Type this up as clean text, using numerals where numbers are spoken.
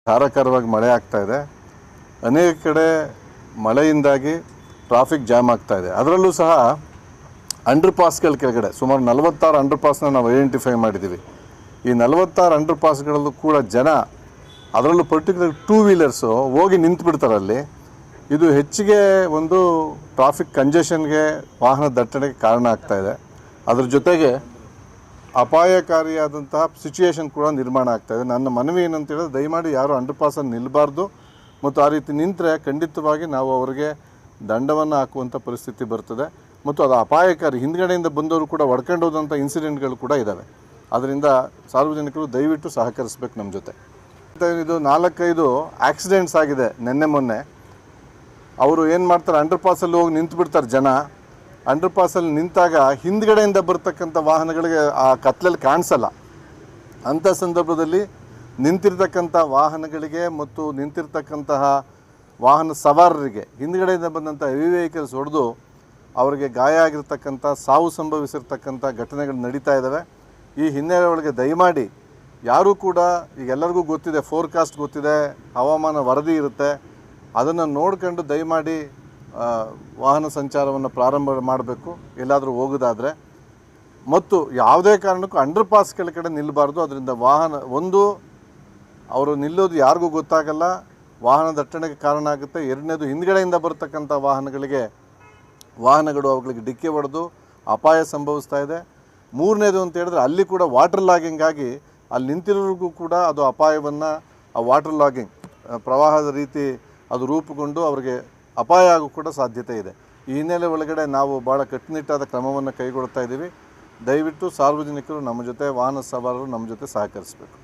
ಧಾರಾಕಾರವಾಗಿ ಮಳೆ ಆಗ್ತಾ ಇದೆ. ಅನೇಕ ಕಡೆ ಮಳೆಯಿಂದಾಗಿ ಟ್ರಾಫಿಕ್ ಜಾಮ್ ಆಗ್ತಾ ಇದೆ. ಅದರಲ್ಲೂ ಸಹ ಅಂಡರ್ ಪಾಸ್ಗಳ ಕೆಳಗಡೆ ಸುಮಾರು 46 ಅಂಡರ್ ಪಾಸ್ನ ನಾವು ಐಡೆಂಟಿಫೈ ಮಾಡಿದ್ದೀವಿ. ಈ 46 ಅಂಡರ್ ಪಾಸ್ಗಳಲ್ಲೂ ಕೂಡ ಜನ, ಅದರಲ್ಲೂ ಪರ್ಟಿಕ್ಯುಲರ್ ಟೂ ವೀಲರ್ಸು ಹೋಗಿ ನಿಂತು ಬಿಡ್ತಾರಲ್ಲಿ. ಇದು ಹೆಚ್ಚಿಗೆ ಒಂದು ಟ್ರಾಫಿಕ್ ಕಂಜೆಷನ್ಗೆ, ವಾಹನ ದಟ್ಟಣೆಗೆ ಕಾರಣ ಆಗ್ತಾ ಇದೆ. ಅದ್ರ ಜೊತೆಗೆ ಅಪಾಯಕಾರಿಯಾದಂತಹ ಸಿಚುಯೇಷನ್ ಕೂಡ ನಿರ್ಮಾಣ ಆಗ್ತಾಯಿದೆ. ನನ್ನ ಮನವಿ ಏನಂತ ಹೇಳಿದ್ರೆ, ದಯಮಾಡಿ ಯಾರು ಅಂಡರ್ ಪಾಸಲ್ಲಿ ನಿಲ್ಲಬಾರ್ದು, ಮತ್ತು ಆ ರೀತಿ ನಿಂತರೆ ಖಂಡಿತವಾಗಿ ನಾವು ಅವರಿಗೆ ದಂಡವನ್ನು ಹಾಕುವಂಥ ಪರಿಸ್ಥಿತಿ ಬರ್ತದೆ. ಮತ್ತು ಅದು ಅಪಾಯಕಾರಿ, ಹಿಂದ್ಗಡೆಯಿಂದ ಬಂದವರು ಕೂಡ ಹೊಡ್ಕೊಂಡು ಹೋದಂಥ ಇನ್ಸಿಡೆಂಟ್ಗಳು ಕೂಡ ಇದ್ದಾವೆ. ಅದರಿಂದ ಸಾರ್ವಜನಿಕರು ದಯವಿಟ್ಟು ಸಹಕರಿಸಬೇಕು ನಮ್ಮ ಜೊತೆ. ಇದು 4-5 ಆಕ್ಸಿಡೆಂಟ್ಸ್ ಆಗಿದೆ ನಿನ್ನೆ ಮೊನ್ನೆ. ಅವರು ಏನು ಮಾಡ್ತಾರೆ, ಅಂಡರ್ ಪಾಸಲ್ಲಿ ಹೋಗಿ ನಿಂತು ಬಿಡ್ತಾರೆ ಜನ. ಅಂಡರ್ ಪಾಸಲ್ಲಿ ನಿಂತಾಗ ಹಿಂದ್ಗಡೆಯಿಂದ ಬರ್ತಕ್ಕಂಥ ವಾಹನಗಳಿಗೆ ಆ ಕತ್ಲಲ್ಲಿ ಕಾಣಿಸಲ್ಲ. ಅಂಥ ಸಂದರ್ಭದಲ್ಲಿ ನಿಂತಿರ್ತಕ್ಕಂಥ ವಾಹನಗಳಿಗೆ ಮತ್ತು ನಿಂತಿರ್ತಕ್ಕಂತಹ ವಾಹನ ಸವಾರರಿಗೆ ಹಿಂದ್ಗಡೆಯಿಂದ ಬಂದಂಥ ಹೆವಿ ವೆಹಿಕಲ್ಸ್ ಹೊಡೆದು ಅವರಿಗೆ ಗಾಯ ಆಗಿರ್ತಕ್ಕಂಥ, ಸಾವು ಸಂಭವಿಸಿರ್ತಕ್ಕಂಥ ಘಟನೆಗಳು ನಡೀತಾ ಇದ್ದಾವೆ. ಈ ಹಿನ್ನೆಲೆ ಒಳಗೆ ದಯಮಾಡಿ ಯಾರೂ ಕೂಡ, ಈಗ ಎಲ್ಲರಿಗೂ ಗೊತ್ತಿದೆ, ಫೋರ್ಕಾಸ್ಟ್ ಗೊತ್ತಿದೆ, ಹವಾಮಾನ ವರದಿ ಇರುತ್ತೆ, ಅದನ್ನು ನೋಡ್ಕೊಂಡು ದಯಮಾಡಿ ವಾಹನ ಸಂಚಾರವನ್ನು ಪ್ರಾರಂಭ ಮಾಡಬೇಕು ಎಲ್ಲಾದರೂ ಹೋಗೋದಾದರೆ. ಮತ್ತು ಯಾವುದೇ ಕಾರಣಕ್ಕೂ ಅಂಡರ್ ಪಾಸ್ಗಳ ಕಡೆ ನಿಲ್ಲಬಾರ್ದು. ಅದರಿಂದ ಅವರು ನಿಲ್ಲೋದು ಯಾರಿಗೂ ಗೊತ್ತಾಗಲ್ಲ, ವಾಹನ ದಟ್ಟಣೆಗೆ ಕಾರಣ ಆಗುತ್ತೆ. ಎರಡನೇದು, ಹಿಂದ್ಗಡೆಯಿಂದ ಬರ್ತಕ್ಕಂಥ ವಾಹನಗಳು ಅವುಗಳಿಗೆ ಡಿಕ್ಕಿ ಹೊಡೆದು ಅಪಾಯ ಸಂಭವಿಸ್ತಾ ಇದೆ. ಮೂರನೇದು ಅಂತ ಹೇಳಿದ್ರೆ, ಅಲ್ಲಿ ಕೂಡ ವಾಟರ್ ಲಾಗಿಂಗ್ ಆಗಿ ಅಲ್ಲಿ ನಿಂತಿರೋರಿಗೂ ಕೂಡ ಅದು ಅಪಾಯವನ್ನು, ಆ ವಾಟರ್ ಲಾಗಿಂಗ್ ಪ್ರವಾಹದ ರೀತಿ ಅದು ರೂಪುಗೊಂಡು ಅವರಿಗೆ ಅಪಾಯ ಆಗೋ ಕೂಡ ಸಾಧ್ಯತೆ ಇದೆ. ಈ ಹಿನ್ನೆಲೆ ಒಳಗಡೆ ನಾವು ಭಾಳ ಕಟ್ಟುನಿಟ್ಟಾದ ಕ್ರಮವನ್ನು ಕೈಗೊಳ್ತಾ ಇದ್ದೀವಿ. ದಯವಿಟ್ಟು ಸಾರ್ವಜನಿಕರು ನಮ್ಮ ಜೊತೆ, ವಾಹನ ಸವಾರರು ನಮ್ಮ ಜೊತೆ ಸಹಕರಿಸಬೇಕು.